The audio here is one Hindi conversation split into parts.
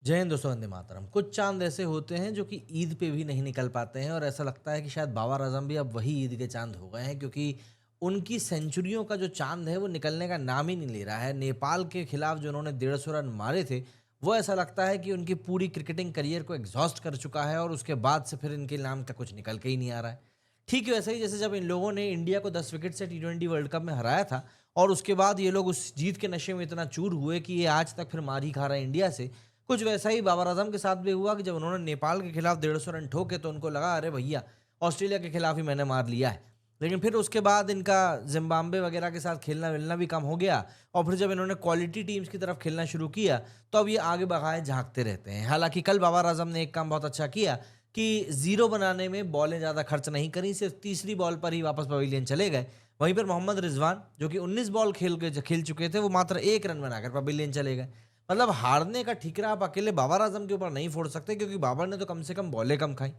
जय हिंद दोस्तों, वंदे मातरम। कुछ चांद ऐसे होते हैं जो कि ईद पे भी नहीं निकल पाते हैं और ऐसा लगता है कि शायद बाबर आजम भी अब वही ईद के चांद हो गए हैं, क्योंकि उनकी सेंचुरियों का जो चांद है वो निकलने का नाम ही नहीं ले रहा है। नेपाल के खिलाफ जो उन्होंने 150 रन मारे थे, वो ऐसा लगता है कि उनकी पूरी क्रिकेटिंग करियर को एग्जॉस्ट कर चुका है और उसके बाद से फिर इनके नाम का कुछ निकल के ही नहीं आ रहा है। ठीक है, वैसे ही जैसे जब इन लोगों ने इंडिया को 10 विकेट से T20 वर्ल्ड कप में हराया था और उसके बाद ये लोग उस जीत के नशे में इतना चूर हुए कि ये आज तक फिर मार ही खा रहा है इंडिया से। कुछ वैसा ही बाबर आजम के साथ भी हुआ कि जब उन्होंने नेपाल के खिलाफ 150 रन ठोके तो उनको लगा अरे भैया, ऑस्ट्रेलिया के खिलाफ ही मैंने मार लिया है। लेकिन फिर उसके बाद इनका जिम्बाब्वे वगैरह के साथ खेलना मिलना भी कम हो गया और फिर जब इन्होंने क्वालिटी टीम्स की तरफ खेलना शुरू किया तो अब ये आगे बगाए झांकते रहते हैं। हालांकि कल बाबर आजम ने एक काम बहुत अच्छा किया कि जीरो बनाने में बॉलें ज़्यादा खर्च नहीं करी, सिर्फ तीसरी बॉल पर ही वापस पवेलियन चले गए। वहीं पर मोहम्मद रिजवान जो कि 19 बॉल खेल चुके थे, वो मात्र एक रन बनाकर पवेलियन चले गए। मतलब हारने का ठीकरा आप अकेले बाबर आजम के ऊपर नहीं फोड़ सकते, क्योंकि बाबर ने तो कम से कम बॉलें कम खाई।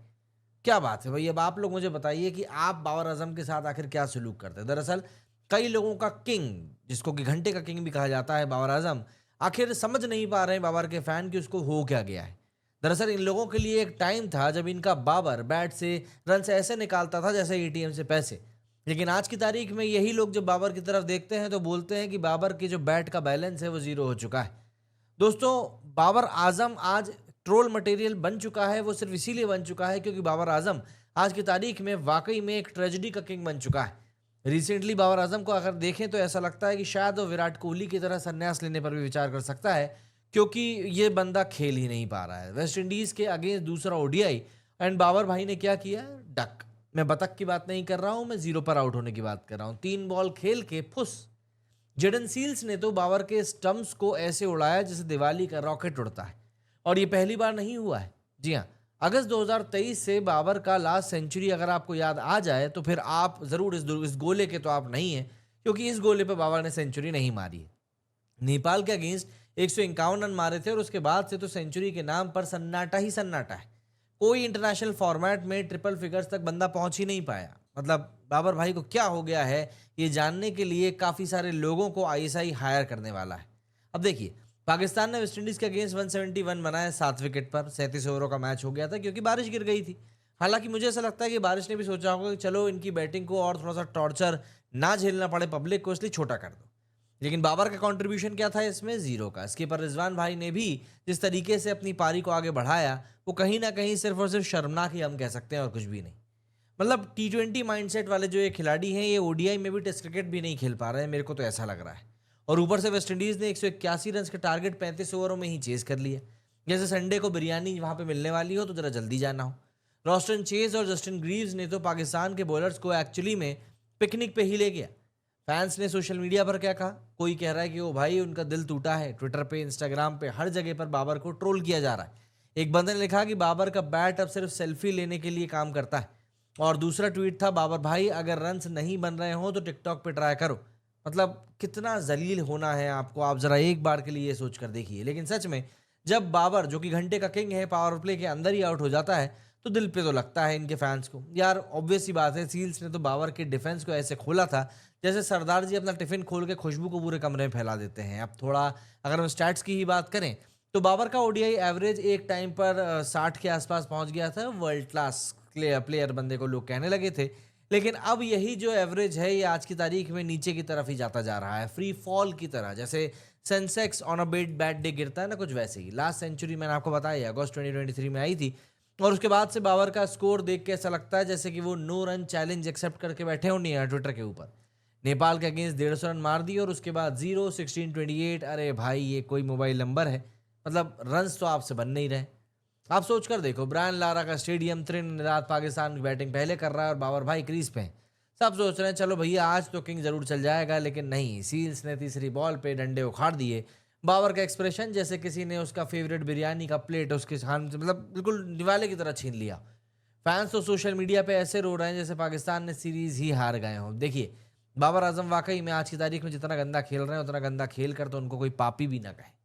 क्या बात है भाई, अब आप लोग मुझे बताइए कि आप बाबर आजम के साथ आखिर क्या सलूक करते हैं। दरअसल कई लोगों का किंग, जिसको कि घंटे का किंग भी कहा जाता है, बाबर आजम, आखिर समझ नहीं पा रहे हैं बाबर के फैन कि उसको हो क्या गया है। दरअसल इन लोगों के लिए एक टाइम था जब इनका बाबर बैट से रन से ऐसे निकालता था जैसे एटीएम से पैसे। लेकिन आज की तारीख में यही लोग जब बाबर की तरफ देखते हैं तो बोलते हैं कि बाबर की जो बैट का बैलेंस है वो जीरो हो चुका है। दोस्तों, बाबर आजम आज ट्रोल मटेरियल बन चुका है। वो सिर्फ इसीलिए बन चुका है क्योंकि बाबर आजम आज की तारीख में वाकई में एक ट्रेजेडी का किंग बन चुका है। रिसेंटली बाबर आजम को अगर देखें तो ऐसा लगता है कि शायद वो विराट कोहली की तरह संन्यास लेने पर भी विचार कर सकता है, क्योंकि ये बंदा खेल ही नहीं पा रहा है। वेस्ट इंडीज के अगेंस्ट दूसरा ओडीआई एंड बाबर भाई ने क्या किया? डक। मैं बतख की बात नहीं कर रहा हूं, मैं जीरो पर आउट होने की बात कर रहा हूं। 3 बॉल खेल के फुस। जेडन सील्स ने तो बाबर के स्टंप्स को ऐसे उड़ाया जैसे दिवाली का रॉकेट उड़ता है। और ये पहली बार नहीं हुआ है। जी हाँ, अगस्त 2023 से बाबर का लास्ट सेंचुरी अगर आपको याद आ जाए तो फिर आप जरूर इस गोले के तो आप नहीं हैं, क्योंकि इस गोले पर बाबर ने सेंचुरी नहीं मारी है। नेपाल के अगेंस्ट 151 रन मारे थे और उसके बाद से तो सेंचुरी के नाम पर सन्नाटा ही सन्नाटा है। कोई इंटरनेशनल फॉर्मेट में ट्रिपल फिगर्स तक बंदा पहुंच ही नहीं पाया। मतलब बाबर भाई को क्या हो गया है, ये जानने के लिए काफ़ी सारे लोगों को आईएसआई हायर करने वाला है। अब देखिए, पाकिस्तान ने वेस्टइंडीज़ के अगेंस्ट 171 बनाए 7 विकेट पर। 37 ओवरों का मैच हो गया था क्योंकि बारिश गिर गई थी। हालांकि मुझे ऐसा लगता है कि बारिश ने भी सोचा होगा कि चलो इनकी बैटिंग को और थोड़ा सा टॉर्चर ना झेलना पड़े पब्लिक को, इसलिए छोटा कर दो। लेकिन बाबर का कंट्रीब्यूशन क्या था इसमें? जीरो का। स्कीपर रिजवान भाई ने भी जिस तरीके से अपनी पारी को आगे बढ़ाया, वो कहीं ना कहीं सिर्फ और सिर्फ शर्मनाक ही हम कह सकते हैं और कुछ भी नहीं। मतलब T20 माइंडसेट वाले जो ये खिलाड़ी हैं, ये ओडीआई में भी टेस्ट क्रिकेट भी नहीं खेल पा रहे हैं, मेरे को तो ऐसा लग रहा है। और ऊपर से वेस्टइंडीज ने 181 रन का टारगेट 35 ओवरों में ही चेज कर लिया। जैसे संडे को बिरयानी वहां पे मिलने वाली हो तो जरा जल्दी जाना हो। रॉस्टन चेज और जस्टिन ग्रीव्स ने तो पाकिस्तान के बॉलर्स को एक्चुअली में पिकनिक पे ही ले गया। फैंस ने सोशल मीडिया पर क्या कहा? कोई कह रहा है कि वो भाई उनका दिल टूटा है। ट्विटर पे, इंस्टाग्राम पे, हर जगह पर बाबर को ट्रोल किया जा रहा है। एक बंदे ने लिखा कि बाबर का बैट अब सिर्फ सेल्फी लेने के लिए काम करता है। और दूसरा ट्वीट था, बाबर भाई अगर रन्स नहीं बन रहे हो तो टिकटॉक पे ट्राई करो। मतलब कितना जलील होना है आपको, आप जरा एक बार के लिए ये सोच कर देखिए। लेकिन सच में जब बाबर, जो कि घंटे का किंग है, पावर प्ले के अंदर ही आउट हो जाता है तो दिल पे तो लगता है इनके फैंस को। यार ऑब्वियस सी बात है, सील्स ने तो बाबर के डिफेंस को ऐसे खोला था जैसे सरदार जी अपना टिफिन खोल के खुशबू को पूरे कमरे में फैला देते हैं। अब थोड़ा अगर हम स्टैट्स की ही बात करें तो बाबर का ओडीआई एवरेज एक टाइम पर 60 के आसपास पहुंच गया था। वर्ल्ड क्लास प्लेयर बंदे को लोग कहने लगे थे। लेकिन अब यही जो एवरेज है ये आज की तारीख में नीचे की तरफ ही जाता जा रहा है, फ्री फॉल की तरह। जैसे Sensex on a bad day गिरता है ना, कुछ वैसे ही। लास्ट सेंचुरी मैंने आपको बताया अगस्त 2023 में आई थी और उसके बाद से बाबर का स्कोर देख के ऐसा लगता है जैसे कि वो नो रन चैलेंज एक्सेप्ट करके बैठे हो नहीं है ट्विटर के ऊपर। नेपाल के अगेंस्ट 150 रन मार दिए और उसके बाद 0 16 28। अरे भाई, ये कोई मोबाइल नंबर है? मतलब रन्स तो आपसे बन नहीं रहे। आप सोच कर देखो, ब्रायन लारा का स्टेडियम, त्रिनिदाद पाकिस्तान की बैटिंग पहले कर रहा है और बाबर भाई क्रीज पे हैं। सब सोच रहे हैं चलो भैया आज तो किंग जरूर चल जाएगा, लेकिन नहीं, सील्स ने तीसरी बॉल पे डंडे उखाड़ दिए। बाबर का एक्सप्रेशन जैसे किसी ने उसका फेवरेट बिरयानी का प्लेट उसके हाथ से मतलब बिल्कुल निवाले की तरह छीन लिया। फैंस तो सोशल मीडिया पे ऐसे रो रहे हैं जैसे पाकिस्तान ने सीरीज ही हार गए हों। देखिए, बाबर आजम वाकई में आज की तारीख में जितना गंदा खेल रहे हैं उतना गंदा खेल कर तो उनको कोई पापी भी ना कहे।